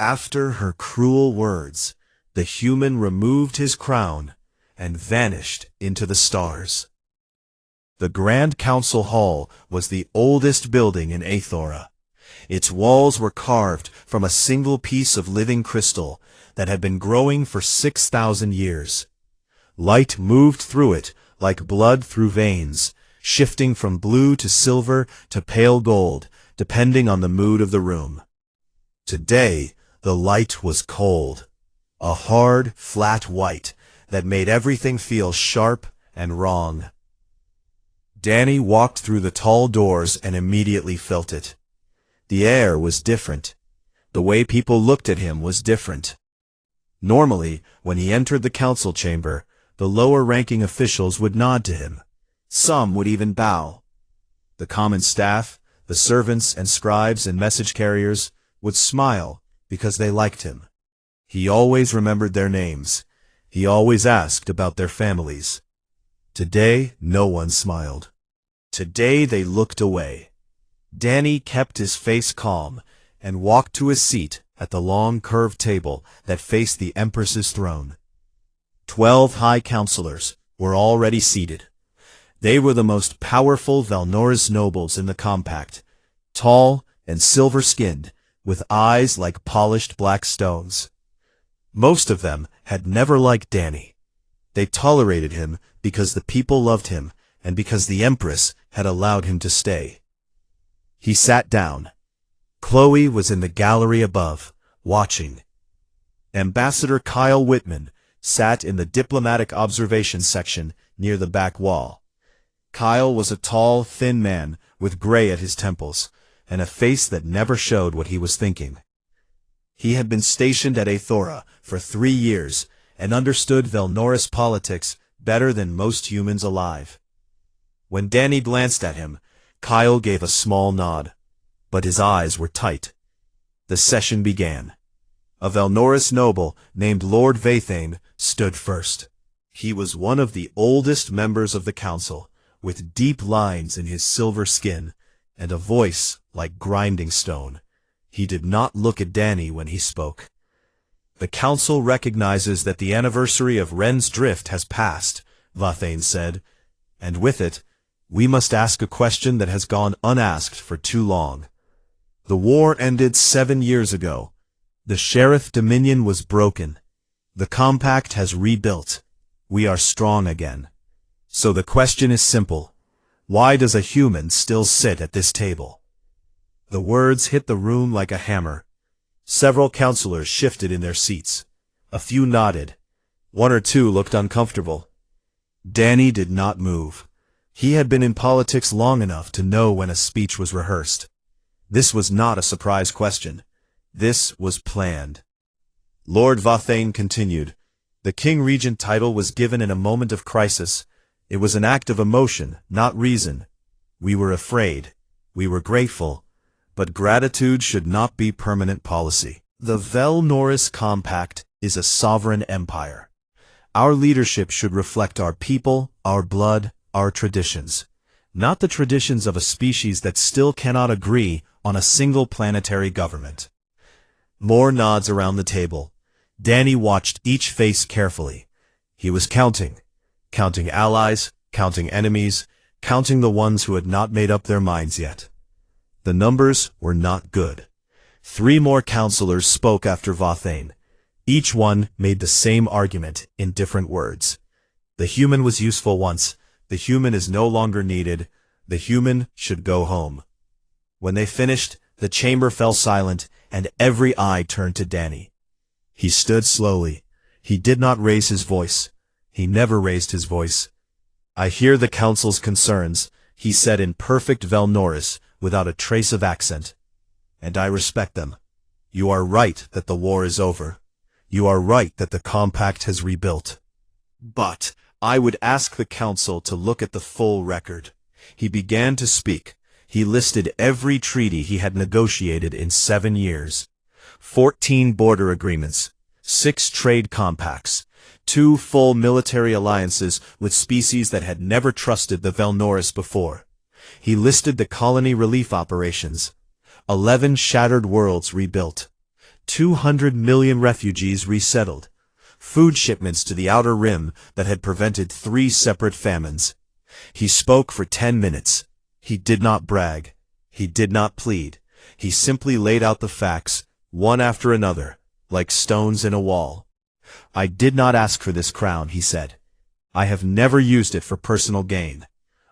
After her cruel words, the human removed his crown and vanished into the stars. The Grand Council Hall was the oldest building in Aethora. Its walls were carved from a single piece of living crystal that had been growing for 6,000 years. Light moved through it like blood through veins, shifting from blue to silver to pale gold, depending on the mood of the room. Today, the light was cold, a hard, flat white that made everything feel sharp and wrong. Danny walked through the tall doors and immediately felt it. The air was different. The way people looked at him was different. Normally, when he entered the council chamber, the lower-ranking officials would nod to him. Some would even bow. The common staff, the servants and scribes and message carriers, would smile because they liked him. He always remembered their names. He always asked about their families. Today, no one smiled. Today, they looked away. Danny kept his face calm and walked to his seat at the long curved table that faced the Empress's throne. 12 high counselors were already seated. They were the most powerful Velnoris nobles in the compact, tall and silver-skinned, with eyes like polished black stones. Most of them had never liked Danny. They tolerated him because the people loved him and because the Empress had allowed him to stay. He sat down. Chloe was in the gallery above, watching. Ambassador Kyle Whitman sat in the diplomatic observation section near the back wall. Kyle was a tall, thin man with gray at his temples, and a face that never showed what he was thinking. He had been stationed at Aethora for 3 years and understood Velnoris politics better than most humans alive. When Danny glanced at him, Kyle gave a small nod, but his eyes were tight. The session began. A Velnoris noble named Lord Vathane stood first. He was one of the oldest members of the council, with deep lines in his silver skin and a voice like grinding stone. He did not look at Danny when he spoke. The council recognizes that the anniversary of Ren's Drift has passed, Vathane said, and with it, we must ask a question that has gone unasked for too long. The war ended 7 years ago. The Sheriff Dominion was broken. The Compact has rebuilt. We are strong again. So the question is simple. Why does a human still sit at this table? The words hit the room like a hammer. Several counselors shifted in their seats. A few nodded. 1 or 2 looked uncomfortable. Danny did not move. He had been in politics long enough to know when a speech was rehearsed. This was not a surprise question. This was planned. Lord Vathane continued. The King Regent title was given in a moment of crisis. It was an act of emotion, not reason. We were afraid. We were grateful. But gratitude should not be permanent policy. The Velnoris Compact is a sovereign empire. Our leadership should reflect our people, our blood, our traditions, not the traditions of a species that still cannot agree on a single planetary government. More nods around the table. Danny watched each face carefully. He was counting allies, counting enemies, counting the ones who had not made up their minds yet. The numbers were not good. 3 more counselors spoke after Vathane. Each one made the same argument in different words. The human was useful once. The human is no longer needed. The human should go home. When they finished, the chamber fell silent, and every eye turned to Danny. He stood slowly. He did not raise his voice. He never raised his voice. I hear the council's concerns, he said in perfect Velnoris, without a trace of accent. And I respect them. You are right that the war is over. You are right that the Compact has rebuilt. But I would ask the council to look at the full record. He began to speak. He listed every treaty he had negotiated in 7 years. 14 border agreements, 6 trade compacts, 2 full military alliances with species that had never trusted the Velnoris before. He listed the colony relief operations. 11 shattered worlds rebuilt. 200 million refugees resettled, food shipments to the outer rim that had prevented 3 separate famines. He spoke for 10 minutes. He did not brag. He did not plead. He simply laid out the facts, one after another, like stones in a wall. I did not ask for this crown, he said. I have never used it for personal gain.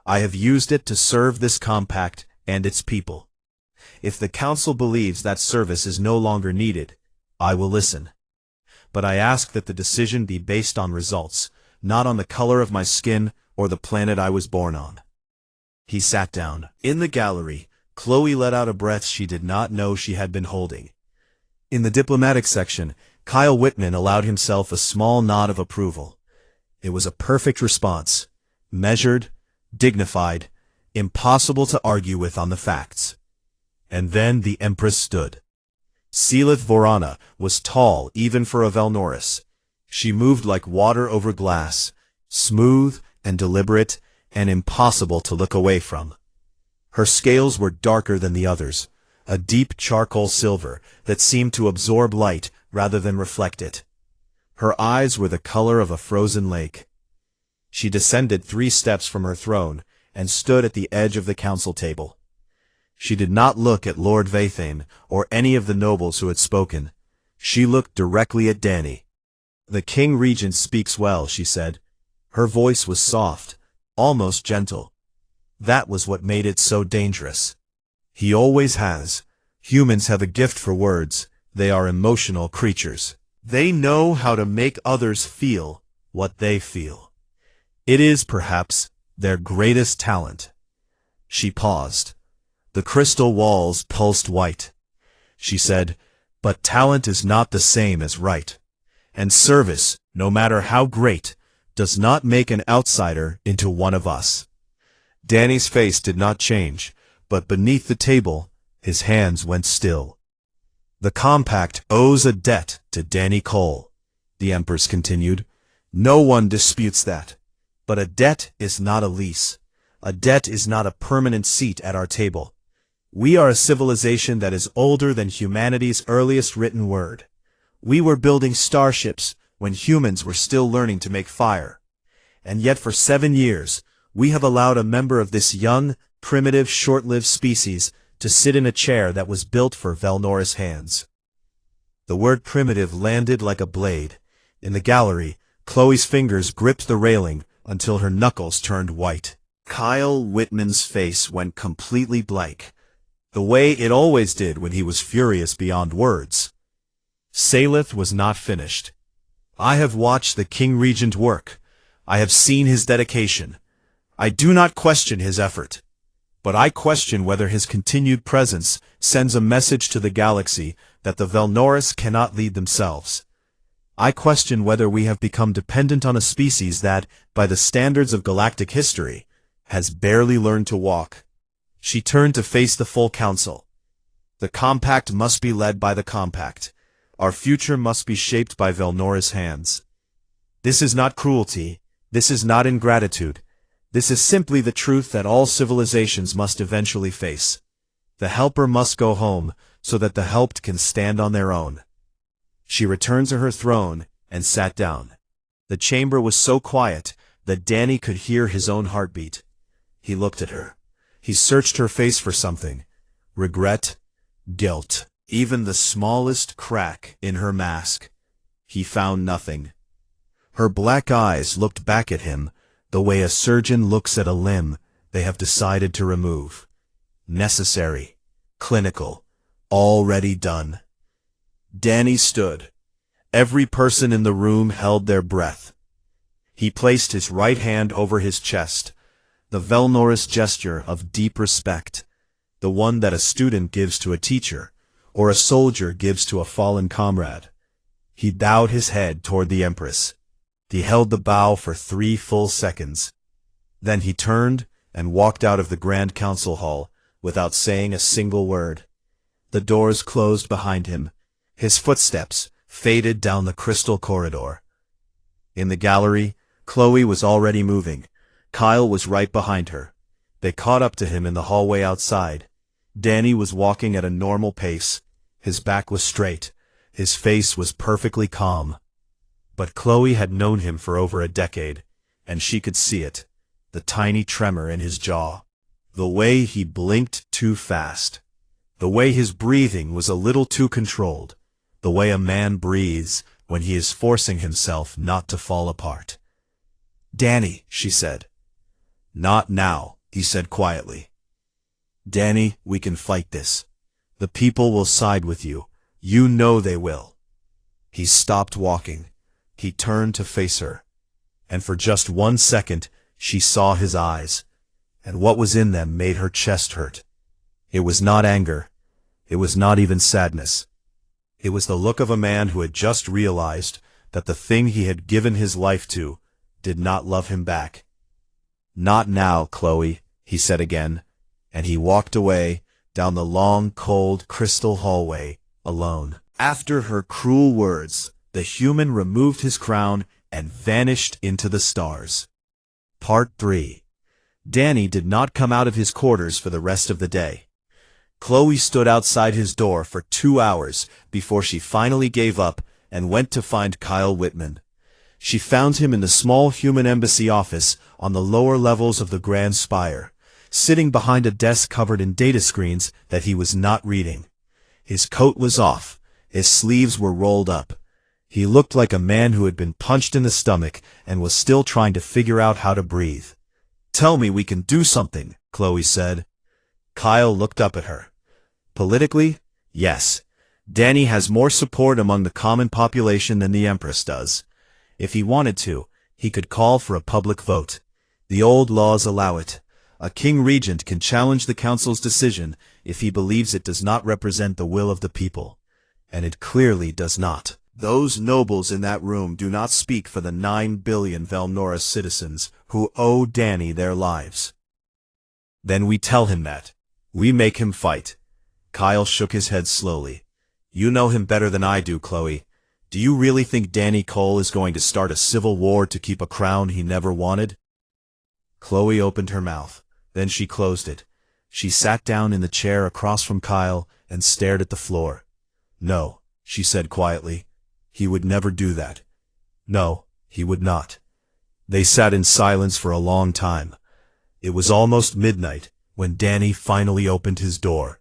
I have used it to serve this compact and its people. If the council believes that service is no longer needed, I will listen. But I ask that the decision be based on results, not on the color of my skin or the planet I was born on. He sat down. In the gallery, Chloe let out a breath she did not know she had been holding. In the diplomatic section, Kyle Whitman allowed himself a small nod of approval. It was a perfect response, measured, dignified, impossible to argue with on the facts. And then the Empress stood. Selith Vorana was tall even for a Velnoris. She moved like water over glass, smooth and deliberate and impossible to look away from. Her scales were darker than the others, a deep charcoal silver that seemed to absorb light rather than reflect it. Her eyes were the color of a frozen lake. She descended 3 steps from her throne and stood at the edge of the council table. She did not look at Lord Vathane or any of the nobles who had spoken. She looked directly at Dany. The King Regent speaks well, she said. Her voice was soft, almost gentle. That was what made it so dangerous. He always has. Humans have a gift for words. They are emotional creatures. They know how to make others feel what they feel. It is, perhaps, their greatest talent. She paused. The crystal walls pulsed white. She said, but talent is not the same as right. And service, no matter how great, does not make an outsider into one of us. Dany's face did not change, but beneath the table, his hands went still. The compact owes a debt to Dany Cole, the Empress continued. No one disputes that. But a debt is not a lease. A debt is not a permanent seat at our table. We are a civilization that is older than humanity's earliest written word. We were building starships when humans were still learning to make fire. And yet for 7 years, we have allowed a member of this young, primitive, short-lived species to sit in a chair that was built for Velnoris hands. The word primitive landed like a blade. In the gallery, Chloe's fingers gripped the railing until her knuckles turned white. Kyle Whitman's face went completely blank, the way it always did when he was furious beyond words. Selith was not finished. I have watched the King Regent work. I have seen his dedication. I do not question his effort. But I question whether his continued presence sends a message to the galaxy that the Velnoris cannot lead themselves. I question whether we have become dependent on a species that, by the standards of galactic history, has barely learned to walk. She turned to face the full council. The compact must be led by the compact. Our future must be shaped by Velnoris hands. This is not cruelty. This is not ingratitude. This is simply the truth that all civilizations must eventually face. The helper must go home so that the helped can stand on their own. She returned to her throne and sat down. The chamber was so quiet that Dany could hear his own heartbeat. He looked at her. He searched her face for something. Regret, guilt, even the smallest crack in her mask. He found nothing. Her black eyes looked back at him the way a surgeon looks at a limb they have decided to remove. Necessary, clinical, already done. Dany stood. Every person in the room held their breath. He placed his right hand over his chest, the Velnoris gesture of deep respect, the one that a student gives to a teacher, or a soldier gives to a fallen comrade. He bowed his head toward the Empress. He held the bow for 3 full seconds. Then he turned and walked out of the Grand Council Hall without saying a single word. The doors closed behind him. His footsteps faded down the crystal corridor. In the gallery, Chloe was already moving. Kyle was right behind her. They caught up to him in the hallway outside. Dany was walking at a normal pace. His back was straight. His face was perfectly calm. But Chloe had known him for over a decade, and she could see it, the tiny tremor in his jaw, the way he blinked too fast, the way his breathing was a little too controlled, the way a man breathes when he is forcing himself not to fall apart. "Danny," she said. "Not now," he said quietly. "Danny, we can fight this. The people will side with you. You know they will." He stopped walking. He turned to face her. And for just 1 second, she saw his eyes. And what was in them made her chest hurt. It was not anger. It was not even sadness. It was the look of a man who had just realized that the thing he had given his life to did not love him back. "Not now, Chloe," he said again, and he walked away down the long, cold, crystal hallway, alone. After her cruel words, the human removed his crown and vanished into the stars. Part 3. Danny did not come out of his quarters for the rest of the day. Chloe stood outside his door for 2 hours before she finally gave up and went to find Kyle Whitman. She found him in the small human embassy office on the lower levels of the Grand Spire, sitting behind a desk covered in data screens that he was not reading. His coat was off. His sleeves were rolled up. He looked like a man who had been punched in the stomach and was still trying to figure out how to breathe. "Tell me we can do something," Chloe said. Kyle looked up at her. "Politically, yes. Danny has more support among the common population than the Empress does. If he wanted to, he could call for a public vote. The old laws allow it. A king regent can challenge the council's decision if he believes it does not represent the will of the people. And it clearly does not. Those nobles in that room do not speak for the 9 billion Velnora citizens who owe Danny their lives." "Then we tell him that. We make him fight." Kyle shook his head slowly. "You know him better than I do, Chloe. Do you really think Danny Cole is going to start a civil war to keep a crown he never wanted?" Chloe opened her mouth. Then she closed it. She sat down in the chair across from Kyle and stared at the floor. "No," she said quietly. "He would never do that. No, he would not." They sat in silence for a long time. It was almost midnight when Danny finally opened his door.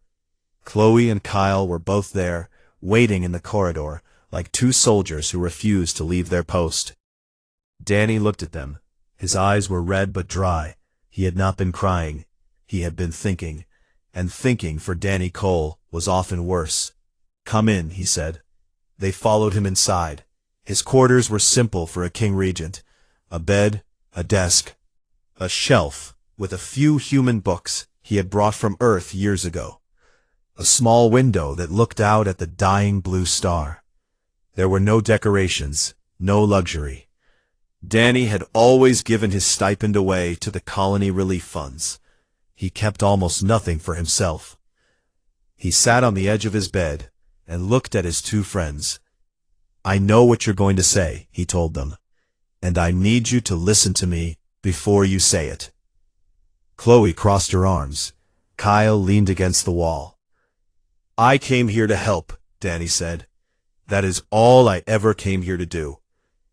Chloe and Kyle were both there, waiting in the corridor, like 2 soldiers who refused to leave their post. Danny looked at them. His eyes were red but dry. He had not been crying. He had been thinking. And thinking for Danny Cole was often worse. "Come in," he said. They followed him inside. His quarters were simple for a king regent. A bed, a desk, a shelf with a few human books he had brought from Earth years ago. A small window that looked out at the dying blue star. There were no decorations, no luxury. Danny had always given his stipend away to the colony relief funds. He kept almost nothing for himself. He sat on the edge of his bed and looked at his 2 friends. "I know what you're going to say," he told them, "and I need you to listen to me before you say it." Chloe crossed her arms. Kyle leaned against the wall. "I came here to help," Danny said. "That is all I ever came here to do.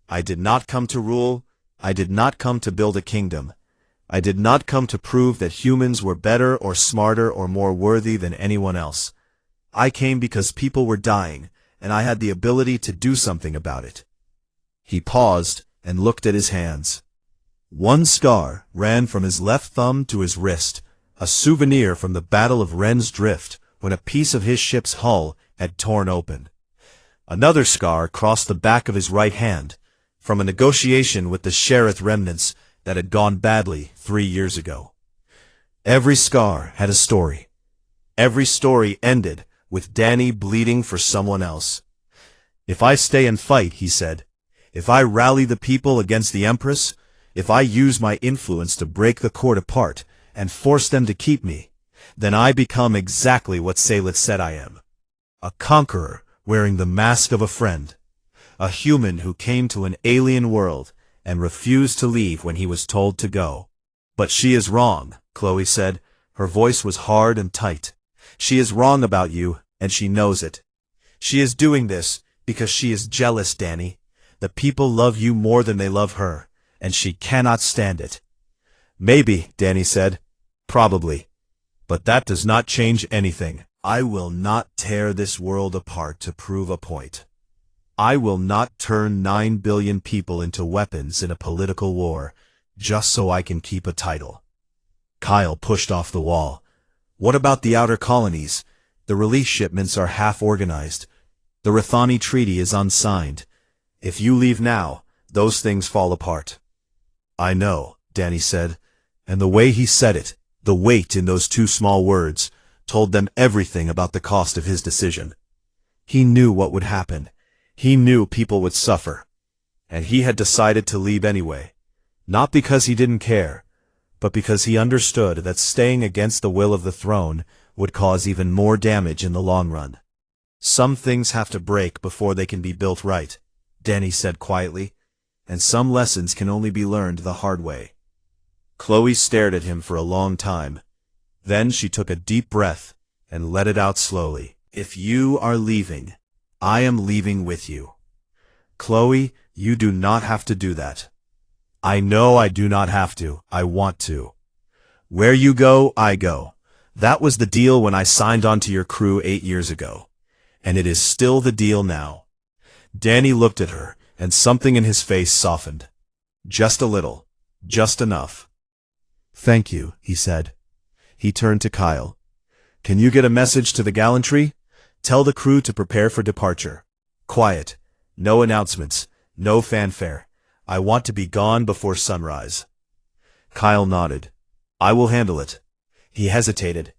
I did not come to rule. I did not come to build a kingdom. I did not come to prove that humans were better or smarter or more worthy than anyone else. I came because people were dying, and I had the ability to do something about it." He paused and looked at his hands. 1 scar ran from his left thumb to his wrist, a souvenir from the Battle of Wren's Drift when a piece of his ship's hull had torn open. Another scar crossed the back of his right hand, from a negotiation with the Sheriff remnants that had gone badly 3 years ago. Every scar had a story. Every story ended with Danny bleeding for someone else. "If I stay and fight," he said, "if I rally the people against the Empress, if I use my influence to break the court apart and force them to keep me, then I become exactly what Saylet said I am. A conqueror wearing the mask of a friend. A human who came to an alien world and refused to leave when he was told to go." "But she is wrong," Chloe said. Her voice was hard and tight. "She is wrong about you, and she knows it. She is doing this Because she is jealous, Danny. The people love you more than they love her, and she cannot stand it. Maybe, Danny said. Probably. But that does not change anything. I will not tear this world apart to prove a point. I will not turn 9 billion people into weapons in a political war, just so I can keep a title. Kyle pushed off the wall. What about the outer colonies? The release shipments are half organized. The Rathani Treaty is unsigned. If you leave now, those things fall apart. I know, Danny said, and the way he said it, the weight in those two small words, told them everything about the cost of his decision. He knew what would happen. He knew people would suffer. And he had decided to leave anyway. Not because he didn't care, but because he understood that staying against the will of the throne would cause even more damage in the long run. Some things have to break before they can be built right, Danny said quietly, and some lessons can only be learned the hard way. Chloe stared at him for a long time. Then she took a deep breath and let it out slowly. If you are leaving, I am leaving with you. Chloe, you do not have to do that. I know I do not have to. I want to. Where you go, I go. That was the deal when I signed on to your crew 8 years ago. And it is still the deal now. Danny looked at her, and something in his face softened. Just a little. Just enough. Thank you, he said. He turned to Kyle. Can you get a message to the gallantry? Tell the crew to prepare for departure. Quiet. No announcements. No fanfare. I want to be gone before sunrise. Kyle nodded. I will handle it. He hesitated.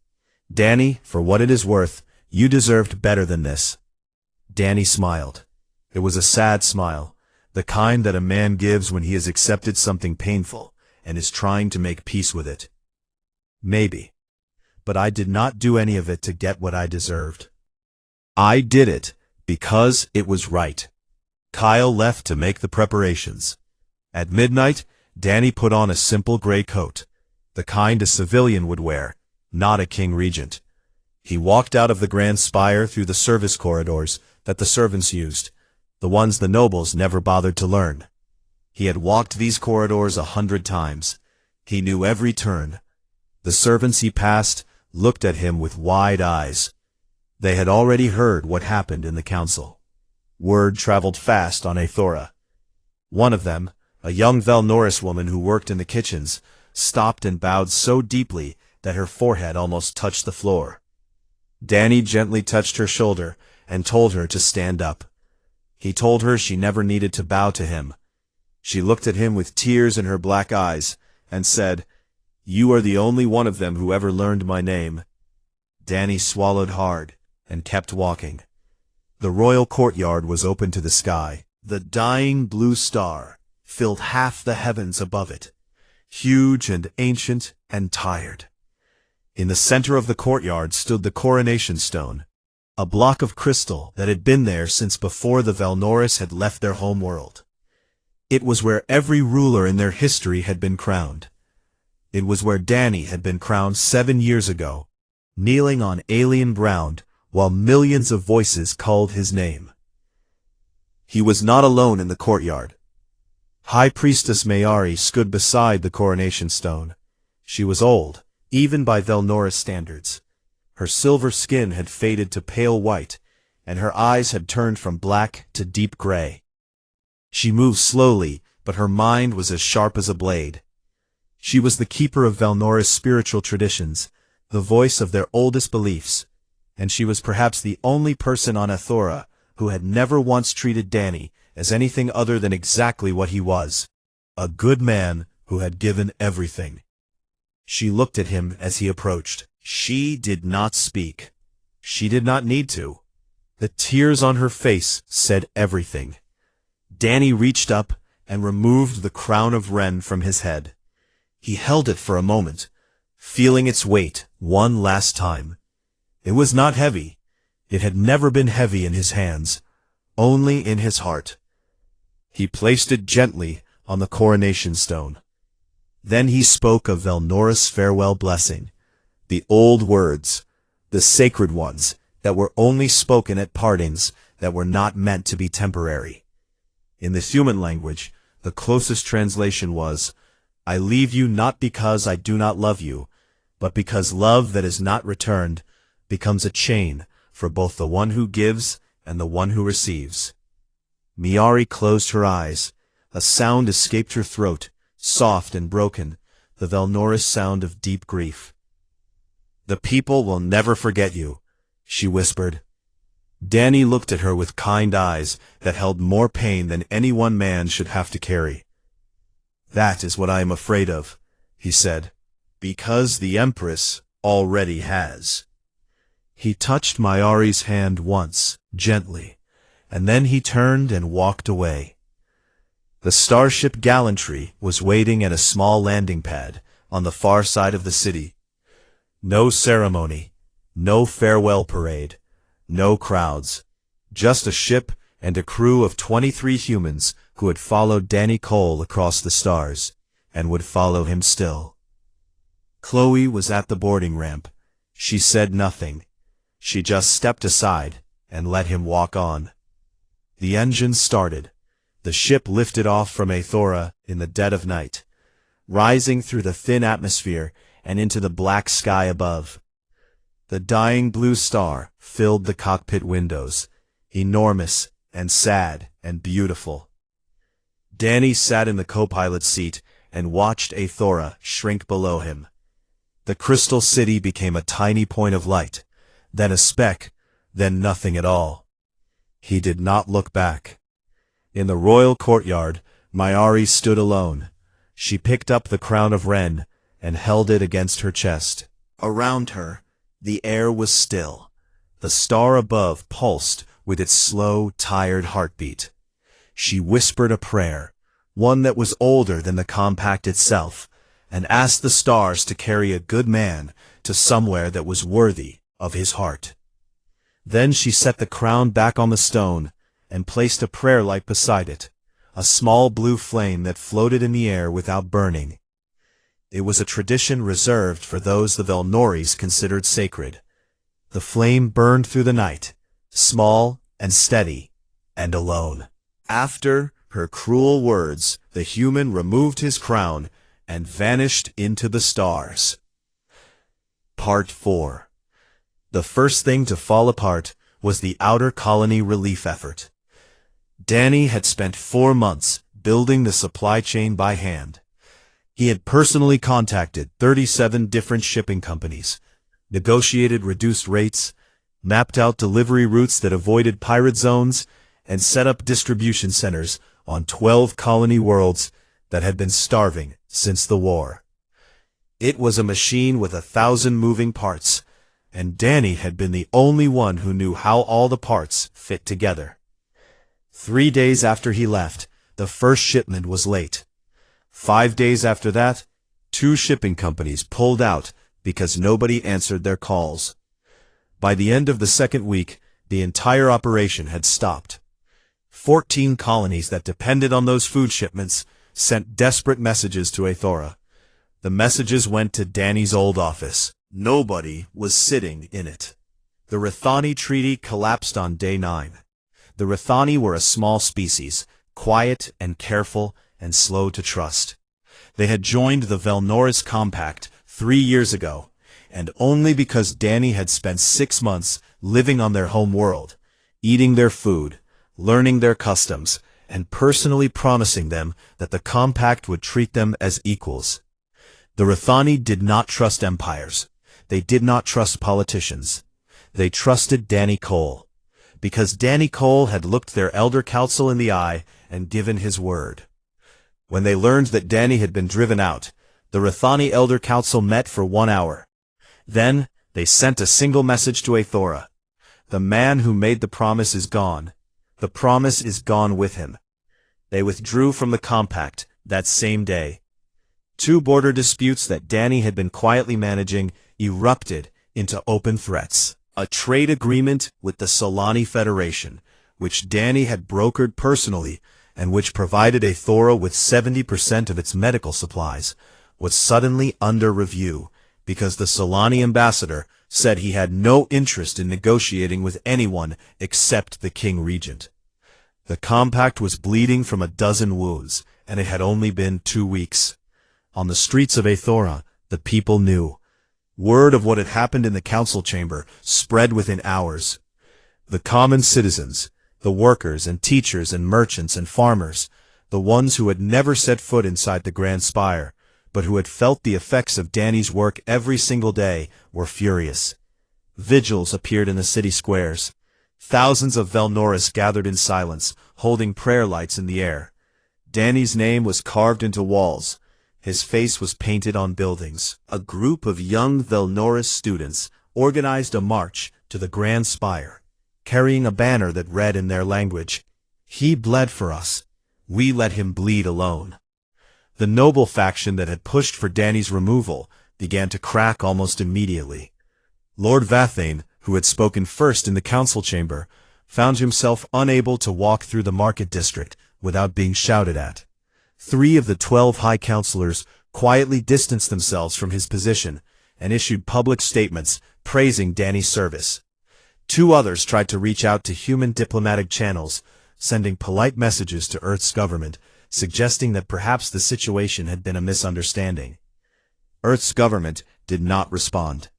Danny, for what it is worth, you deserved better than this. Danny smiled. It was a sad smile, the kind that a man gives when he has accepted something painful and is trying to make peace with it. Maybe. But I did not do any of it to get what I deserved. I did it because it was right. Kyle left to make the preparations. At midnight, Danny put on a simple gray coat, the kind a civilian would wear, not a king regent. He walked out of the grand spire through the service corridors that the servants used, the ones the nobles never bothered to learn. He had walked these corridors 100 times. He knew every turn. The servants he passed looked at him with wide eyes. They had already heard what happened in the council. Word traveled fast on Aethora. One of them, a young Velnoris woman who worked in the kitchens, stopped and bowed so deeply that her forehead almost touched the floor. Danny gently touched her shoulder and told her to stand up. He told her she never needed to bow to him. She looked at him with tears in her black eyes and said, "You are the only one of them who ever learned my name." Danny swallowed hard and kept walking. The royal courtyard was open to the sky. The dying blue star filled half the heavens above it, huge and ancient and tired. In the center of the courtyard stood the coronation stone, a block of crystal that had been there since before the Velnoris had left their home world. It was where every ruler in their history had been crowned. It was where Danny had been crowned 7 years ago, kneeling on alien ground while millions of voices called his name. He was not alone in the courtyard. High Priestess Mayari stood beside the coronation stone. She was old, even by Velnoris standards. Her silver skin had faded to pale white, and her eyes had turned from black to deep gray. She moved slowly, but her mind was as sharp as a blade. She was the keeper of Velnoris' spiritual traditions, the voice of their oldest beliefs, and she was perhaps the only person on Aethora who had never once treated Danny as anything other than exactly what he was, a good man who had given everything. She looked at him as he approached. She did not speak. She did not need to. The tears on her face said everything. Danny reached up and removed the crown of Ren from his head. He held it for a moment, feeling its weight one last time. It was not heavy. It had never been heavy in his hands, only in his heart. He placed it gently on the coronation stone. Then he spoke of Velnoris' farewell blessing, the old words, the sacred ones that were only spoken at partings that were not meant to be temporary. In the human language, the closest translation was, "I leave you not because I do not love you, but because love that is not returned becomes a chain for both the one who gives and the one who receives." Miari closed her eyes. A sound escaped her throat, soft and broken, the Velnoris sound of deep grief. "The people will never forget you," she whispered. Danny looked at her with kind eyes that held more pain than any one man should have to carry. "That is what I am afraid of," he said, "because the Empress already has." He touched Miari's hand once, gently, and then he turned and walked away. The starship Gallantry was waiting at a small landing pad on the far side of the city. No ceremony, no farewell parade, no crowds, just a ship and a crew of 23 humans who had followed Danny Cole across the stars, and would follow him still. Chloe was at the boarding ramp. She said nothing. She just stepped aside and let him walk on. The engine started. The ship lifted off from Aethora in the dead of night, rising through the thin atmosphere and into the black sky above. The dying blue star filled the cockpit windows, enormous and sad and beautiful. Danny sat in the co-pilot's seat and watched Aethora shrink below him. The crystal city became a tiny point of light, then a speck, then nothing at all. He did not look back. In the royal courtyard, Miari stood alone. She picked up the crown of Ren and held it against her chest. Around her, the air was still. The star above pulsed with its slow, tired heartbeat. She whispered a prayer, one that was older than the compact itself, and asked the stars to carry a good man to somewhere that was worthy of his heart. Then she set the crown back on the stone and placed a prayer light beside it, a small blue flame that floated in the air without burning. It was a tradition reserved for those the Velnoris considered sacred. The flame burned through the night, small and steady, and alone. After her cruel words, the human removed his crown and vanished into the stars. Part 4. The first thing to fall apart was the outer colony relief effort. Danny had spent 4 months building the supply chain by hand. He had personally contacted 37 different shipping companies, negotiated reduced rates, mapped out delivery routes that avoided pirate zones, and set up distribution centers on 12 colony worlds that had been starving since the war. It was a machine with 1,000 moving parts, and Danny had been the only one who knew how all the parts fit together. 3 days after he left, the first shipment was late. 5 days after that, 2 shipping companies pulled out because nobody answered their calls. By the end of the second week, the entire operation had stopped. 14 colonies that depended on those food shipments sent desperate messages to Aethora. The messages went to Danny's old office. Nobody was sitting in it. The Rithani Treaty collapsed on day 9. The Rithani were a small species, quiet and careful and slow to trust. They had joined the Velnoris Compact 3 years ago, and only because Danny had spent 6 months living on their home world, eating their food, learning their customs, and personally promising them that the Compact would treat them as equals. The Rithani did not trust empires. They did not trust politicians. They trusted Danny Cole, because Danny Cole had looked their elder council in the eye and given his word. When they learned that Danny had been driven out, the Rithani Elder Council met for 1 hour. Then, they sent a single message to Aethora. The man who made the promise is gone. The promise is gone with him. They withdrew from the compact that same day. 2 border disputes that Danny had been quietly managing erupted into open threats. A trade agreement with the Solani Federation, which Danny had brokered personally and which provided Aethora with 70% of its medical supplies, was suddenly under review because the Solani ambassador said he had no interest in negotiating with anyone except the King Regent. The compact was bleeding from a dozen wounds, and it had only been 2 weeks. On the streets of Aethora, the people knew. Word of what had happened in the council chamber spread within hours. The common citizens, the workers and teachers and merchants and farmers, the ones who had never set foot inside the Grand Spire, but who had felt the effects of Danny's work every single day, were furious. Vigils appeared in the city squares. Thousands of Velnoris gathered in silence, holding prayer lights in the air. Danny's name was carved into walls. His face was painted on buildings. A group of young Velnoris students organized a march to the Grand Spire, carrying a banner that read in their language, "He bled for us. We let him bleed alone." The noble faction that had pushed for Danny's removal began to crack almost immediately. Lord Vathane, who had spoken first in the council chamber, found himself unable to walk through the market district without being shouted at. 3 of the 12 high counselors quietly distanced themselves from his position and issued public statements praising Danny's service. 2 others tried to reach out to human diplomatic channels, sending polite messages to Earth's government, suggesting that perhaps the situation had been a misunderstanding. Earth's government did not respond.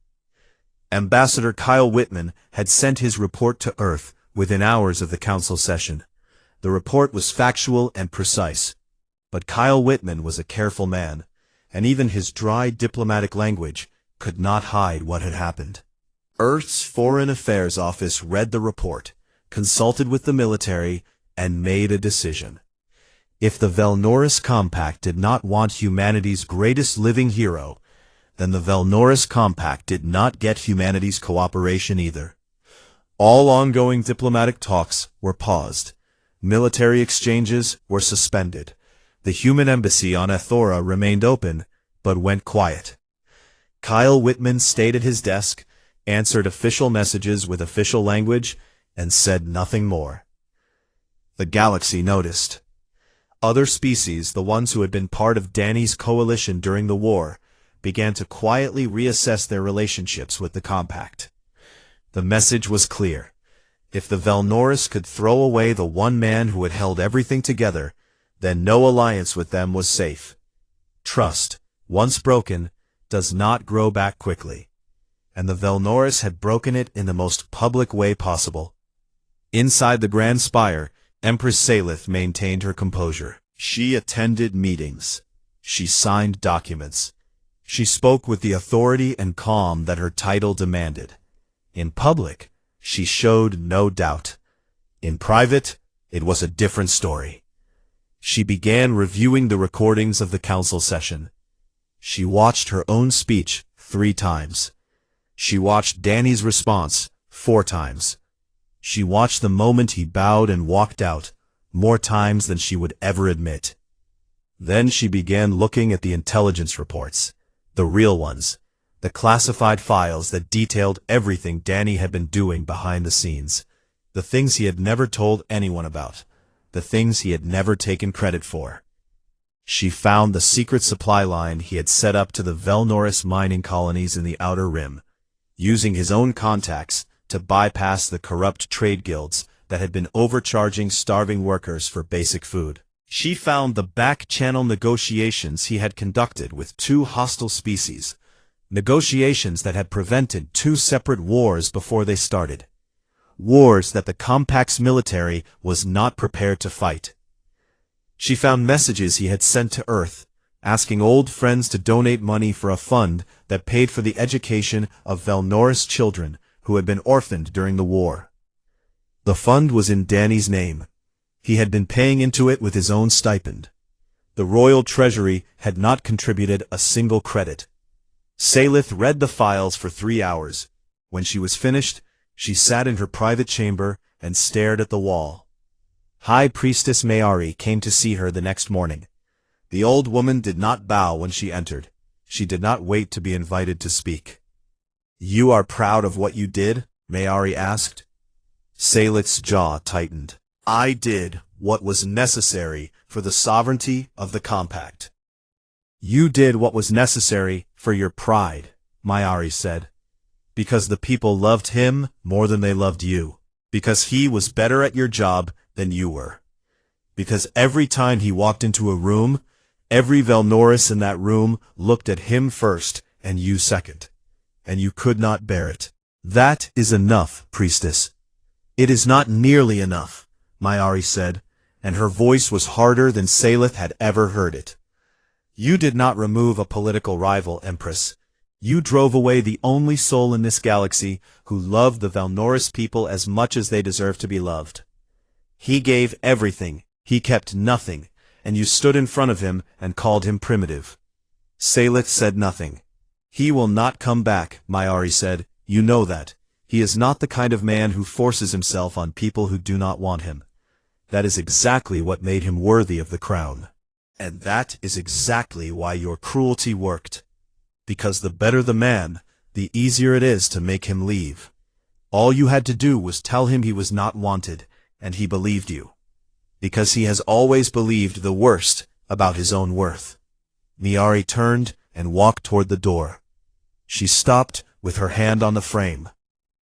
Ambassador Kyle Whitman had sent his report to Earth within hours of the council session. The report was factual and precise. But Kyle Whitman was a careful man, and even his dry diplomatic language could not hide what had happened. Earth's Foreign Affairs Office read the report, consulted with the military, and made a decision. If the Velnoris Compact did not want humanity's greatest living hero, then the Velnoris Compact did not get humanity's cooperation either. All ongoing diplomatic talks were paused. Military exchanges were suspended. The human embassy on Aethora remained open, but went quiet. Kyle Whitman stayed at his desk, answered official messages with official language, and said nothing more. The galaxy noticed. Other species, the ones who had been part of Danny's coalition during the war, began to quietly reassess their relationships with the Compact. The message was clear. If the Velnoris could throw away the one man who had held everything together, then no alliance with them was safe. Trust, once broken, does not grow back quickly. And the Velnoris had broken it in the most public way possible. Inside the Grand Spire, Empress Salith maintained her composure. She attended meetings. She signed documents. She spoke with the authority and calm that her title demanded. In public, she showed no doubt. In private, it was a different story. She began reviewing the recordings of the council session. She watched her own speech 3 times. She watched Danny's response 4 times. She watched the moment he bowed and walked out, more times than she would ever admit. Then she began looking at the intelligence reports, the real ones, the classified files that detailed everything Danny had been doing behind the scenes, the things he had never told anyone about, the things he had never taken credit for. She found the secret supply line he had set up to the Velnoris mining colonies in the Outer Rim, using his own contacts to bypass the corrupt trade guilds that had been overcharging starving workers for basic food. She found the back-channel negotiations he had conducted with 2 hostile species, negotiations that had prevented 2 separate wars before they started. Wars that the Compact's military was not prepared to fight. She found messages he had sent to Earth, asking old friends to donate money for a fund that paid for the education of Velnoris children who had been orphaned during the war. The fund was in Danny's name. He had been paying into it with his own stipend. The royal treasury had not contributed a single credit. Salith read the files for 3 hours. When she was finished, she sat in her private chamber and stared at the wall. High Priestess Mayari came to see her the next morning. The old woman did not bow when she entered. She did not wait to be invited to speak. "You are proud of what you did?" Mayari asked. Salith's jaw tightened. "I did what was necessary for the sovereignty of the Compact." "You did what was necessary for your pride," Mayari said. Because the people loved him more than they loved you. Because he was better at your job than you were. Because every time he walked into a room, every Velnoris in that room looked at him first and you second. And you could not bear it. That is enough, priestess. It is not nearly enough, Mayari said, and her voice was harder than Salith had ever heard it. You did not remove a political rival, Empress. You drove away the only soul in this galaxy who loved the Velnoris people as much as they deserve to be loved. He gave everything, he kept nothing, and you stood in front of him and called him primitive. Salith said nothing. He will not come back, Mayari said. You know that. He is not the kind of man who forces himself on people who do not want him. That is exactly what made him worthy of the crown. And that is exactly why your cruelty worked. Because the better the man, the easier it is to make him leave. All you had to do was tell him he was not wanted, and he believed you. Because he has always believed the worst about his own worth. Mayari turned and walked toward the door. She stopped with her hand on the frame.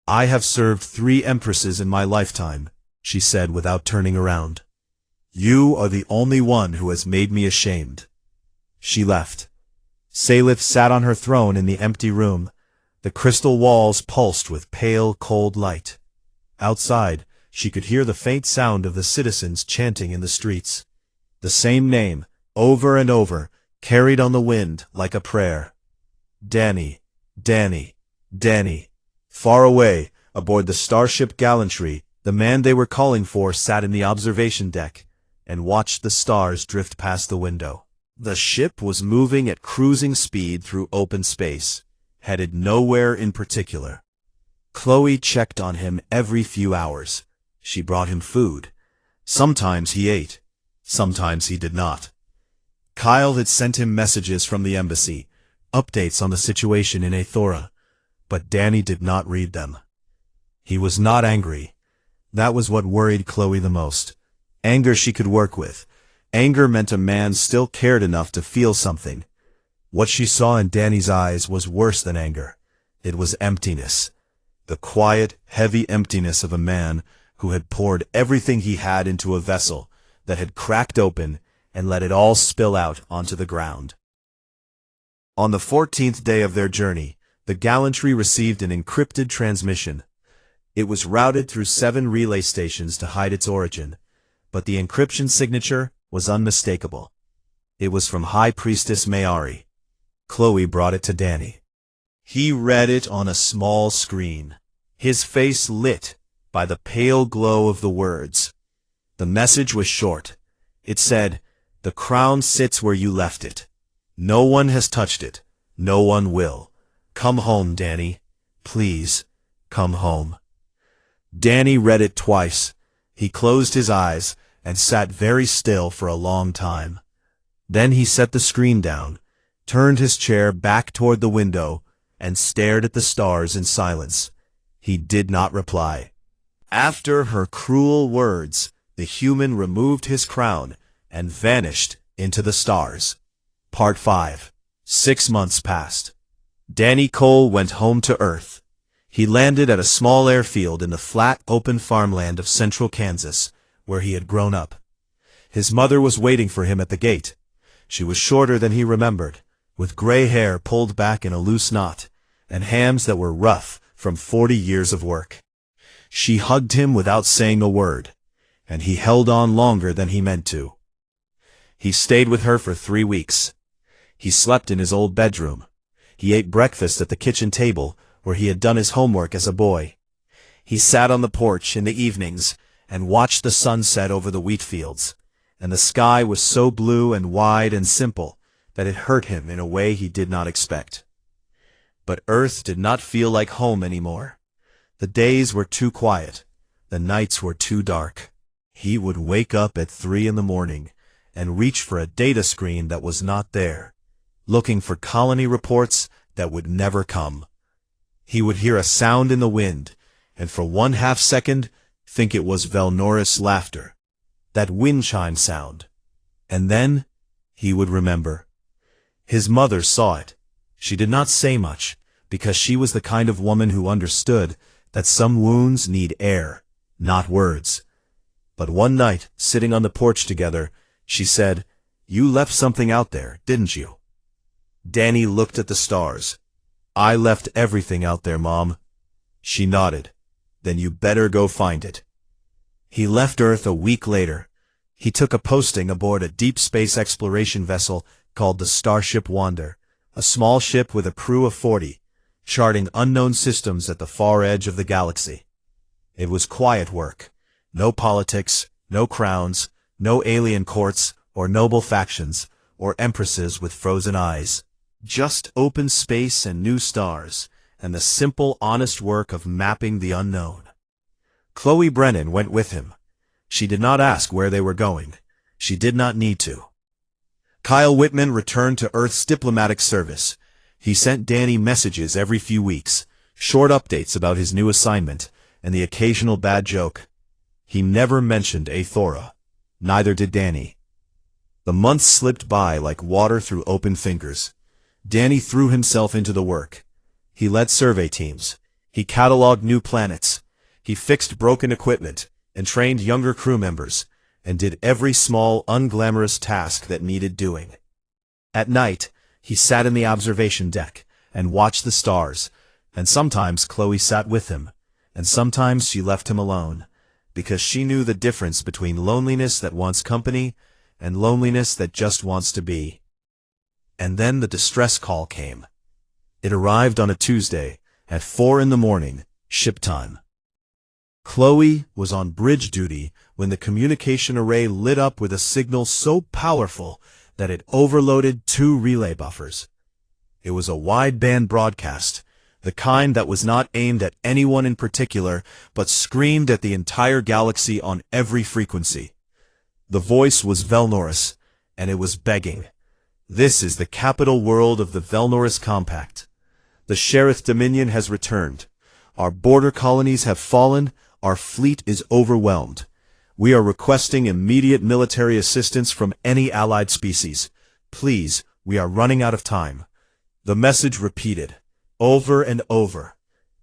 I have served 3 empresses in my lifetime, she said without turning around. You are the only one who has made me ashamed. She left. Salith sat on her throne in the empty room. The crystal walls pulsed with pale, cold light. Outside, she could hear the faint sound of the citizens chanting in the streets. The same name, over and over, carried on the wind like a prayer. Danny, Danny, Danny. Far away, aboard the starship Gallantry, the man they were calling for sat in the observation deck and watched the stars drift past the window. The ship was moving at cruising speed through open space, headed nowhere in particular. Chloe checked on him every few hours. She brought him food. Sometimes he ate. Sometimes he did not. Kyle had sent him messages from the embassy, updates on the situation in Aethora, but Danny did not read them. He was not angry. That was what worried Chloe the most. Anger she could work with. Anger meant a man still cared enough to feel something. What she saw in Danny's eyes was worse than anger. It was emptiness. The quiet, heavy emptiness of a man who had poured everything he had into a vessel that had cracked open and let it all spill out onto the ground. On the 14th day of their journey, the Gallantry received an encrypted transmission. It was routed through 7 relay stations to hide its origin, but the encryption signature was unmistakable. It was from High Priestess Mayari. Chloe brought it to Danny. He read it on a small screen, his face lit by the pale glow of the words. The message was short. It said, "The crown sits where you left it. No one has touched it. No one will. Come home, Danny. Please, come home." Danny read it twice. He closed his eyes and sat very still for a long time. Then he set the screen down, turned his chair back toward the window, and stared at the stars in silence. He did not reply. After her cruel words, the human removed his crown and vanished into the stars. Part 5. 6 months passed. Danny Cole went home to Earth. He landed at a small airfield in the flat, open farmland of central Kansas, where he had grown up. His mother was waiting for him at the gate. She was shorter than he remembered, with gray hair pulled back in a loose knot, and hands that were rough from 40 years of work. She hugged him without saying a word, and he held on longer than he meant to. He stayed with her for 3 weeks. He slept in his old bedroom. He ate breakfast at the kitchen table, where he had done his homework as a boy. He sat on the porch in the evenings and watched the sun set over the wheat fields, and the sky was so blue and wide and simple that it hurt him in a way he did not expect. But Earth did not feel like home anymore. The days were too quiet. The nights were too dark. He would wake up at 3 in the morning and reach for a data screen that was not there, looking for colony reports that would never come. He would hear a sound in the wind, and for 1/2 second think it was Velnoris laughter, that wind chime sound. And then he would remember. His mother saw it. She did not say much, because she was the kind of woman who understood that some wounds need air, not words. But one night, sitting on the porch together, she said, "You left something out there, didn't you?" Danny looked at the stars. "I left everything out there, Mom." She nodded. "Then you better go find it." He left Earth a week later. He took a posting aboard a deep space exploration vessel called the Starship Wander, a small ship with a crew of 40, charting unknown systems at the far edge of the galaxy. It was quiet work. No politics, no crowns, no alien courts, or noble factions, or empresses with frozen eyes. Just open space and new stars, and the simple, honest work of mapping the unknown. Chloe Brennan went with him. She did not ask where they were going. She did not need to. Kyle Whitman returned to Earth's diplomatic service. He sent Danny messages every few weeks, short updates about his new assignment, and the occasional bad joke. He never mentioned Aethora. Neither did Danny. The months slipped by like water through open fingers. Danny threw himself into the work. He led survey teams. He cataloged new planets. He fixed broken equipment and trained younger crew members, and did every small, unglamorous task that needed doing. At night, he sat in the observation deck and watched the stars, and sometimes Chloe sat with him, and sometimes she left him alone, because she knew the difference between loneliness that wants company and loneliness that just wants to be. And then the distress call came. It arrived on a Tuesday at 4 a.m, ship time. Chloe was on bridge duty when the communication array lit up with a signal so powerful that it overloaded 2 relay buffers. It was a wideband broadcast, the kind that was not aimed at anyone in particular, but screamed at the entire galaxy on every frequency. The voice was Velnoris, and it was begging. "This is the capital world of the Velnoris Compact. The Sherith Dominion has returned. Our border colonies have fallen. Our fleet is overwhelmed. We are requesting immediate military assistance from any allied species. Please, we are running out of time." The message repeated, over and over.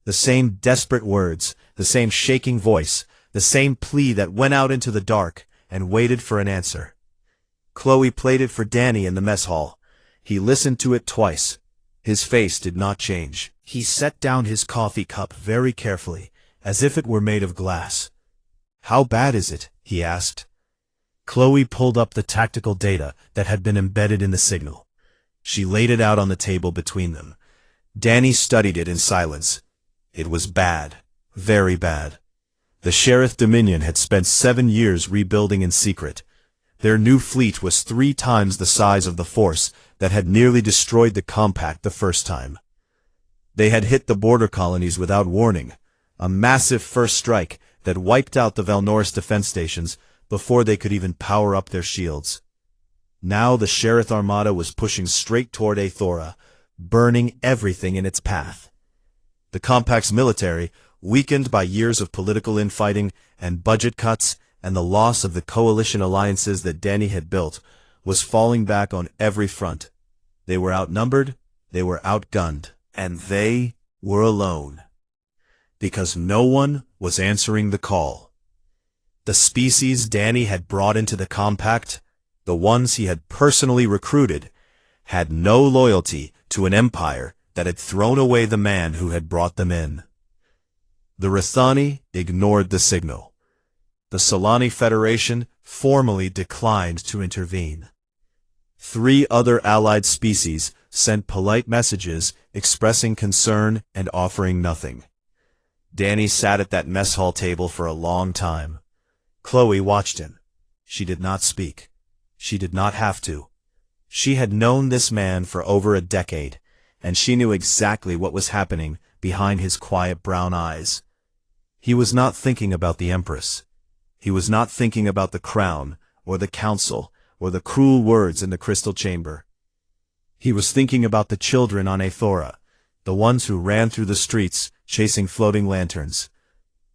The same desperate words, the same shaking voice, the same plea that went out into the dark and waited for an answer. Chloe played it for Danny in the mess hall. He listened to it twice. His face did not change. He set down his coffee cup very carefully, as if it were made of glass. "How bad is it?" he asked. Chloe pulled up the tactical data that had been embedded in the signal. She laid it out on the table between them. Danny studied it in silence. It was bad, very bad. The Sherith Dominion had spent 7 years rebuilding in secret. Their new fleet was 3 times the size of the force that had nearly destroyed the Compact the first time. They had hit the border colonies without warning, a massive first strike that wiped out the Velnoris defense stations before they could even power up their shields. Now the Sherith Armada was pushing straight toward Aethora, burning everything in its path. The Compact's military, weakened by years of political infighting and budget cuts and the loss of the coalition alliances that Danny had built, was falling back on every front. They were outnumbered, they were outgunned, and they were alone. Because no one was answering the call. The species Danny had brought into the Compact, the ones he had personally recruited, had no loyalty to an empire that had thrown away the man who had brought them in. The Rithani ignored the signal. The Solani Federation formally declined to intervene. 3 other allied species sent polite messages expressing concern and offering nothing. Danny sat at that mess hall table for a long time. Chloe watched him. She did not speak. She did not have to. She had known this man for over a decade, and she knew exactly what was happening behind his quiet brown eyes. He was not thinking about the Empress. He was not thinking about the crown, or the council, or the cruel words in the crystal chamber. He was thinking about the children on Aethora, the ones who ran through the streets chasing floating lanterns.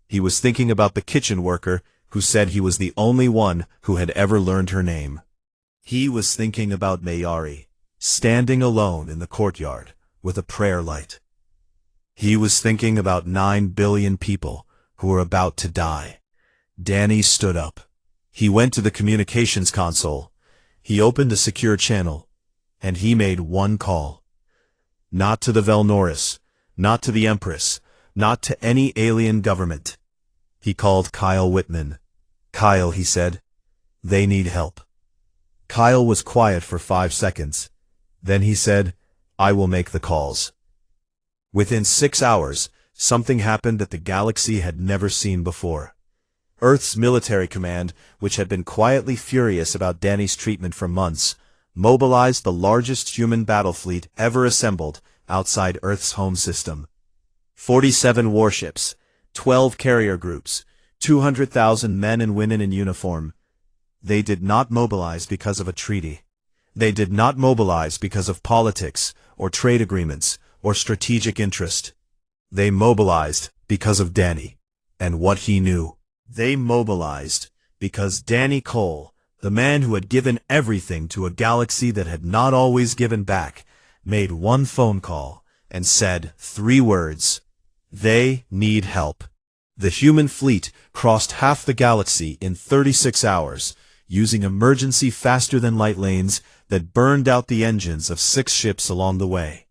He was thinking about the kitchen worker who said he was the only one who had ever learned her name. He was thinking about Mayari, standing alone in the courtyard with a prayer light. He was thinking about 9 billion people who were about to die. Danny stood up. He went to the communications console. He opened a secure channel, and he made one call. Not to the Velnoris, not to the Empress, not to any alien government. He called Kyle Whitman. "Kyle," he said, "they need help." Kyle was quiet for 5 seconds. Then he said, "I will make the calls." Within 6 hours, something happened that the galaxy had never seen before. Earth's military command, which had been quietly furious about Danny's treatment for months, mobilized the largest human battle fleet ever assembled outside Earth's home system. 47 warships, 12 carrier groups, 200,000 men and women in uniform. They did not mobilize because of a treaty. They did not mobilize because of politics, or trade agreements, or strategic interest. They mobilized because of Danny, and what he knew. They mobilized because Danny Cole, the man who had given everything to a galaxy that had not always given back, made one phone call and said 3 words. They need help. The human fleet crossed half the galaxy in 36 hours, using emergency faster-than-light lanes that burned out the engines of 6 ships along the way.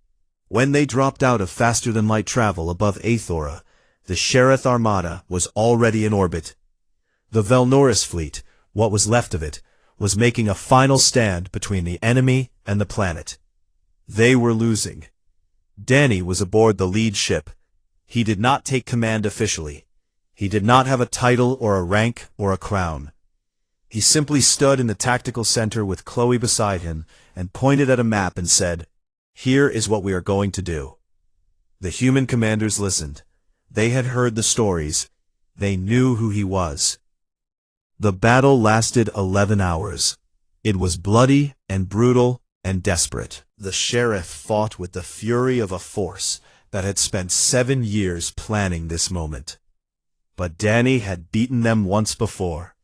When they dropped out of faster-than-light travel above Aethora, the Sherith Armada was already in orbit. The Velnoris fleet, what was left of it, was making a final stand between the enemy and the planet. They were losing. Danny was aboard the lead ship. He did not take command officially. He did not have a title or a rank or a crown. He simply stood in the tactical center with Chloe beside him and pointed at a map and said, "Here is what we are going to do." The human commanders listened. They had heard the stories. They knew who he was. The battle lasted 11 hours. It was bloody and brutal and desperate. The Sherith fought with the fury of a force that had spent 7 years planning this moment. But Danny had beaten them once before,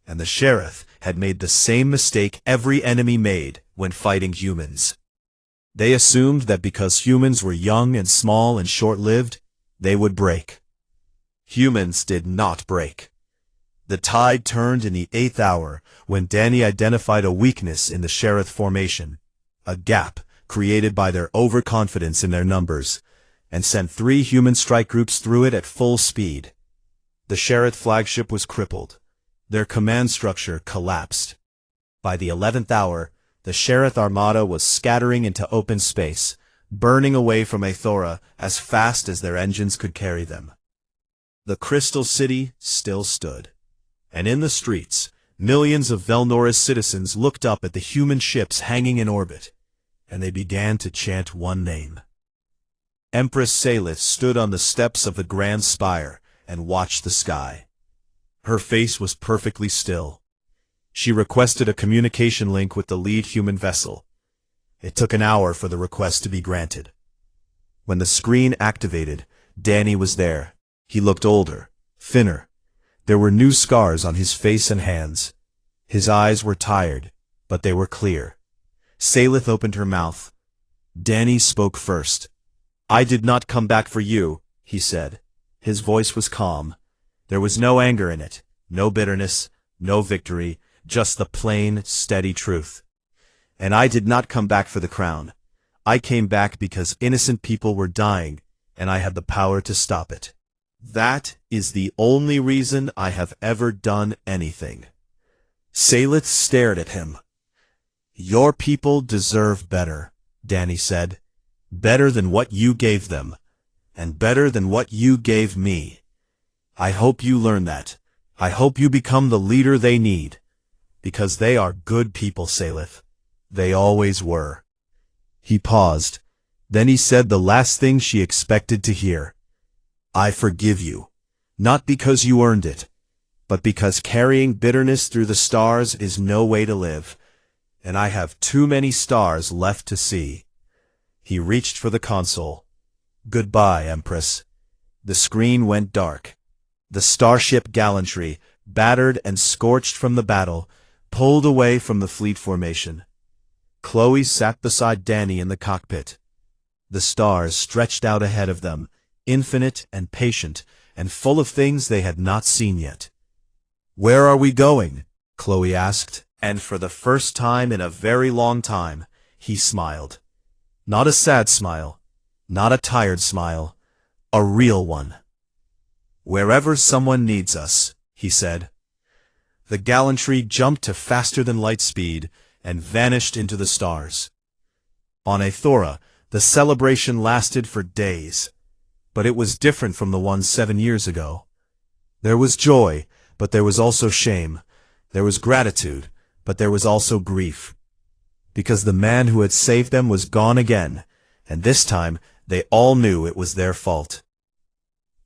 and the Sherith had made the same mistake every enemy made when fighting humans. They assumed that because humans were young and small and short-lived, they would break. Humans did not break. The tide turned in the 8th hour when Danny identified a weakness in the Sherith formation, a gap created by their overconfidence in their numbers, and sent 3 human strike groups through it at full speed. The Sherith flagship was crippled. Their command structure collapsed. By the 11th hour, the Sherith Armada was scattering into open space, burning away from Aethora as fast as their engines could carry them. The Crystal City still stood, and in the streets, millions of Velnoris citizens looked up at the human ships hanging in orbit, and they began to chant one name. Empress Salith stood on the steps of the Grand Spire and watched the sky. Her face was perfectly still. She requested a communication link with the lead human vessel. It took an hour for the request to be granted. When the screen activated, Danny was there. He looked older, thinner. There were new scars on his face and hands. His eyes were tired, but they were clear. Salith opened her mouth. Danny spoke first. "I did not come back for you," he said. His voice was calm. There was no anger in it, no bitterness, no victory, just the plain, steady truth. "And I did not come back for the crown. I came back because innocent people were dying, and I had the power to stop it. That is the only reason I have ever done anything." Salith stared at him. "Your people deserve better," Danny said. "Better than what you gave them, and better than what you gave me. I hope you learn that. I hope you become the leader they need. Because they are good people, Salith. They always were." He paused. Then he said the last thing she expected to hear. "I forgive you. Not because you earned it, but because carrying bitterness through the stars is no way to live, and I have too many stars left to see." He reached for the console. "Goodbye, Empress." The screen went dark. The starship Gallantry, battered and scorched from the battle, pulled away from the fleet formation. Chloe sat beside Danny in the cockpit. The stars stretched out ahead of them, infinite and patient, and full of things they had not seen yet. "Where are we going?" Chloe asked, and for the first time in a very long time, he smiled. Not a sad smile, not a tired smile, a real one. "Wherever someone needs us," he said. The gallantry jumped to faster-than-light speed and vanished into the stars. On Aethora, the celebration lasted for days, but it was different from the one 7 years ago. There was joy, but there was also shame. There was gratitude, but there was also grief. Because the man who had saved them was gone again, and this time they all knew it was their fault.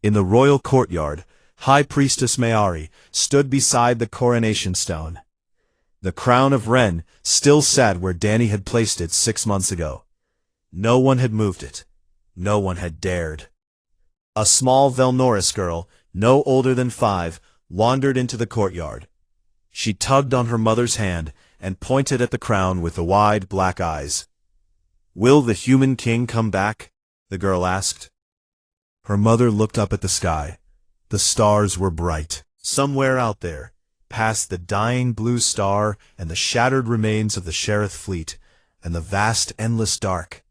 In the royal courtyard, High Priestess Mayari stood beside the coronation stone. The crown of Ren still sat where Danny had placed it 6 months ago. No one had moved it. No one had dared. A small Velnoris girl, no older than 5, wandered into the courtyard. She tugged on her mother's hand and pointed at the crown with the wide black eyes. "Will the human king come back?" the girl asked. Her mother looked up at the sky. The stars were bright. Somewhere out there, past the dying blue star and the shattered remains of the Sheriff fleet, and the vast endless dark,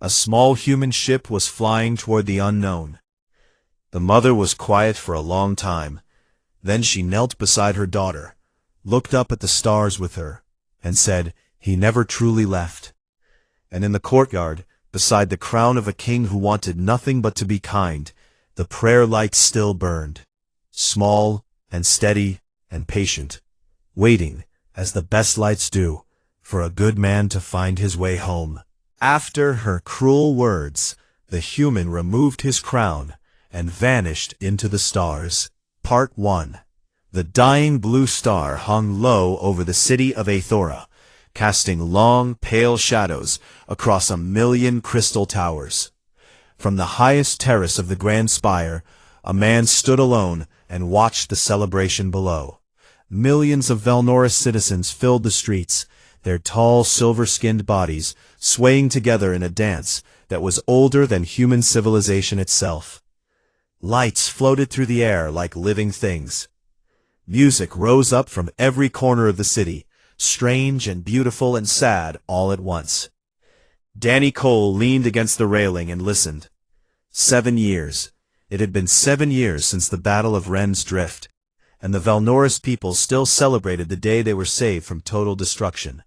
a small human ship was flying toward the unknown. The mother was quiet for a long time. Then she knelt beside her daughter, looked up at the stars with her, and said, "He never truly left." And in the courtyard, beside the crown of a king who wanted nothing but to be kind, the prayer light still burned, small and steady and patient, waiting, as the best lights do, for a good man to find his way home. After her cruel words, the human removed his crown and vanished into the stars. Part 1. The dying blue star hung low over the city of Aethora, casting long, pale shadows across 1,000,000 crystal towers. From the highest terrace of the grand spire, a man stood alone and watched the celebration below. Millions of Velnoris citizens filled the streets, their tall, silver-skinned bodies swaying together in a dance that was older than human civilization itself. Lights floated through the air like living things. Music rose up from every corner of the city, strange and beautiful and sad all at once. Danny Cole leaned against the railing and listened. 7 years. It had been 7 years since the Battle of Ren's Drift, and the Velnoris people still celebrated the day they were saved from total destruction.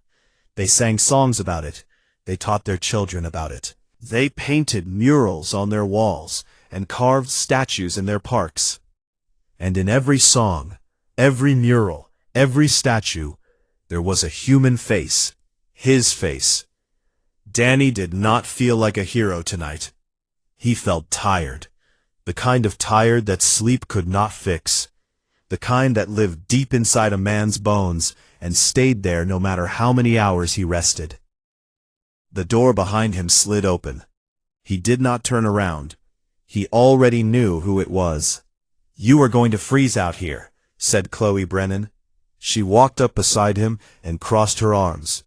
They sang songs about it. They taught their children about it. They painted murals on their walls and carved statues in their parks. And in every song, every mural, every statue, there was a human face, his face. Danny did not feel like a hero tonight. He felt tired, the kind of tired that sleep could not fix, the kind that lived deep inside a man's bones and stayed there no matter how many hours he rested. The door behind him slid open. He did not turn around. He already knew who it was. "You are going to freeze out here," said Chloe Brennan. She walked up beside him and crossed her arms.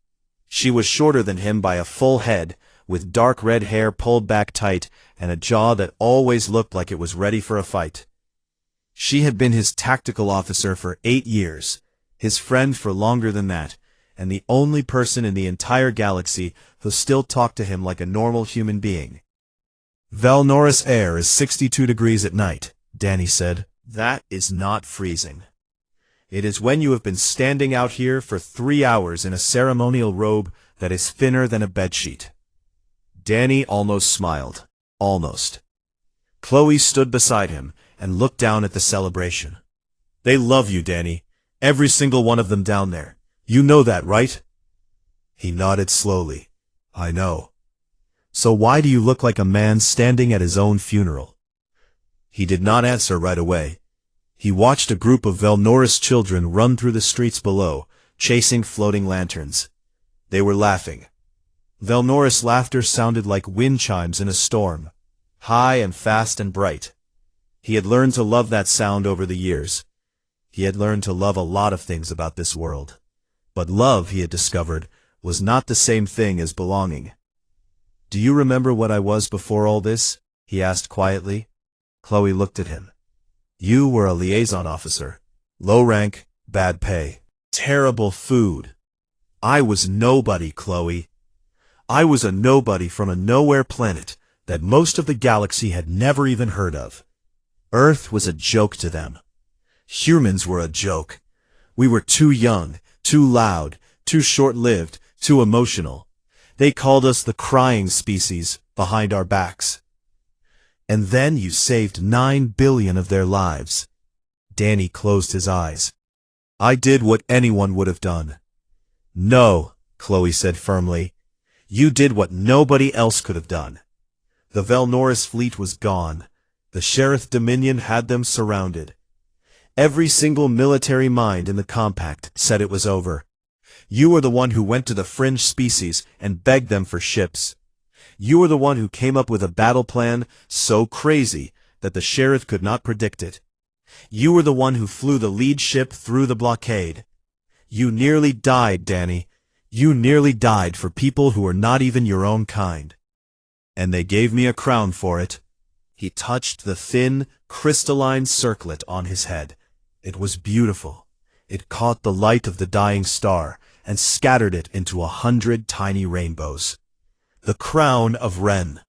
She was shorter than him by a full head, with dark red hair pulled back tight and a jaw that always looked like it was ready for a fight. She had been his tactical officer for 8 years, his friend for longer than that, and the only person in the entire galaxy who still talked to him like a normal human being. "Velnoris air is 62 degrees at night," Danny said. "That is not freezing. It is when you have been standing out here for 3 hours in a ceremonial robe that is thinner than a bedsheet." Danny almost smiled. Almost. Chloe stood beside him and looked down at the celebration. "They love you, Danny. Every single one of them down there. You know that, right?" He nodded slowly. "I know." "So why do you look like a man standing at his own funeral?" He did not answer right away. He watched a group of Velnoris children run through the streets below, chasing floating lanterns. They were laughing. Velnoris laughter sounded like wind chimes in a storm, high and fast and bright. He had learned to love that sound over the years. He had learned to love a lot of things about this world. But love, he had discovered, was not the same thing as belonging. "Do you remember what I was before all this?" he asked quietly. Chloe looked at him. You were a liaison officer. Low rank, bad pay. Terrible food. I was nobody, Chloe. I was a nobody from a nowhere planet that most of the galaxy had never even heard of. Earth was a joke to them. Humans were a joke. We were too young, too loud, too short-lived, too emotional. They called us the crying species behind our backs. And then you saved 9 billion of their lives. Danny closed his eyes. I did what anyone would have done. No, Chloe said firmly. You did what nobody else could have done. The Velnoris fleet was gone. The Sheriff Dominion had them surrounded. Every single military mind in the compact said it was over. You were the one who went to the fringe species and begged them for ships. You were the one who came up with a battle plan so crazy that the Sheriff could not predict it. You were the one who flew the lead ship through the blockade. You nearly died, Danny. You nearly died for people who were not even your own kind. And they gave me a crown for it. He touched the thin, crystalline circlet on his head. It was beautiful. It caught the light of the dying star and scattered it into 100 tiny rainbows. The Crown of Ren,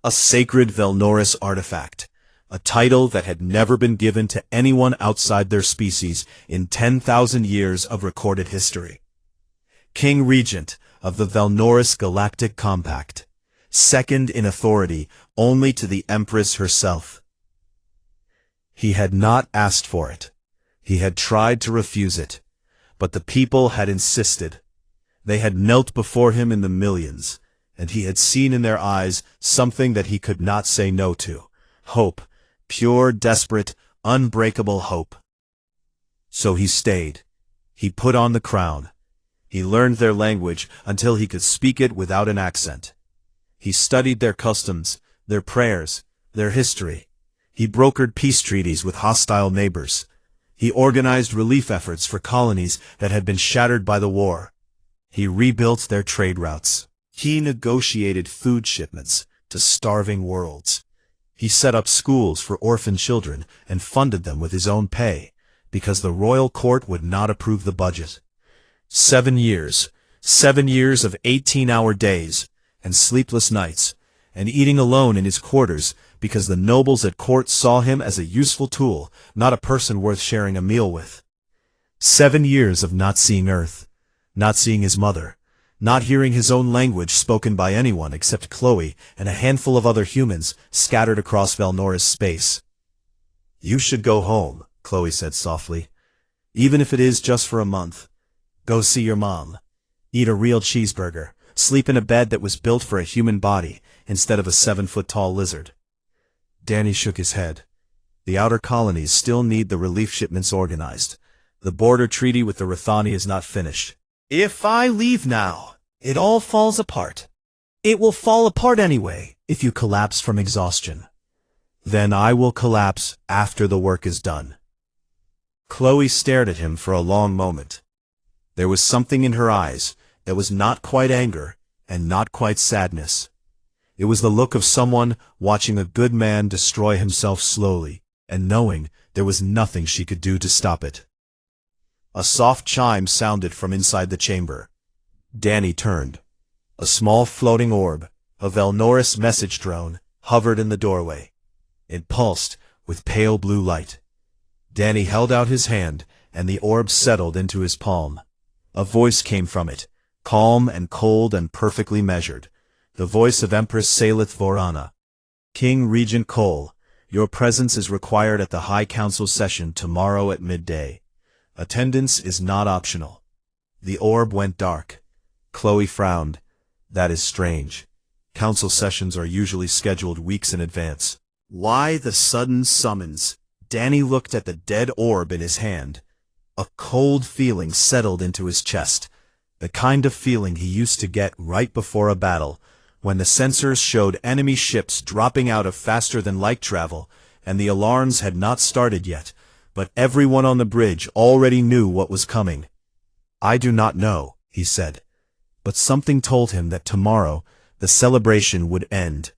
a sacred Velnoris artifact, a title that had never been given to anyone outside their species in 10,000 years of recorded history. King Regent of the Velnoris Galactic Compact, second in authority only to the Empress herself. He had not asked for it. He had tried to refuse it, but the people had insisted. They had knelt before him in the millions, and he had seen in their eyes something that he could not say no to. Hope, pure, desperate, unbreakable hope. So he stayed. He put on the crown. He learned their language until he could speak it without an accent. He studied their customs, their prayers, their history. He brokered peace treaties with hostile neighbors. He organized relief efforts for colonies that had been shattered by the war. He rebuilt their trade routes. He negotiated food shipments to starving worlds. He set up schools for orphan children and funded them with his own pay, because the royal court would not approve the budget. 7 years. 7 years of 18-hour days, and sleepless nights, and eating alone in his quarters because the nobles at court saw him as a useful tool, not a person worth sharing a meal with. 7 years of not seeing Earth, not seeing his mother, not hearing his own language spoken by anyone except Chloe and a handful of other humans scattered across Velnoris space. You should go home, Chloe said softly. Even if it is just for a month. Go see your mom. Eat a real cheeseburger. Sleep in a bed that was built for a human body instead of a 7-foot-tall lizard. Danny shook his head. The outer colonies still need the relief shipments organized. The border treaty with the Rathani is not finished. If I leave now, it all falls apart. It will fall apart anyway if you collapse from exhaustion. Then I will collapse after the work is done. Chloe stared at him for a long moment. There was something in her eyes that was not quite anger and not quite sadness. It was the look of someone watching a good man destroy himself slowly and knowing there was nothing she could do to stop it. A soft chime sounded from inside the chamber. Danny turned. A small floating orb, a Velnoris message drone, hovered in the doorway. It pulsed with pale blue light. Danny held out his hand, and the orb settled into his palm. A voice came from it, calm and cold and perfectly measured. The voice of Empress Salith Vorana. King Regent Cole, your presence is required at the High Council session tomorrow at midday. Attendance is not optional. The orb went dark. Chloe frowned. That is strange. Council sessions are usually scheduled weeks in advance. Why the sudden summons? Danny looked at the dead orb in his hand. A cold feeling settled into his chest, the kind of feeling he used to get right before a battle, when the sensors showed enemy ships dropping out of faster-than-light travel, and the alarms had not started yet, but everyone on the bridge already knew what was coming. I do not know, he said, but something told him that tomorrow the celebration would end.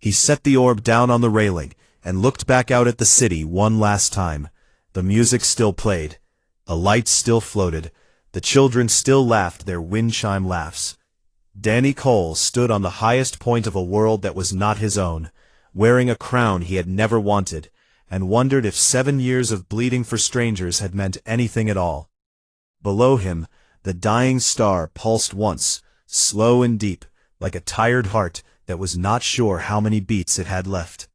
He set the orb down on the railing and looked back out at the city one last time. The music still played, the lights still floated, the children still laughed their wind chime laughs. Danny Cole stood on the highest point of a world that was not his own, wearing a crown he had never wanted, and wondered if 7 years of bleeding for strangers had meant anything at all. Below him, the dying star pulsed once, slow and deep, like a tired heart that was not sure how many beats it had left.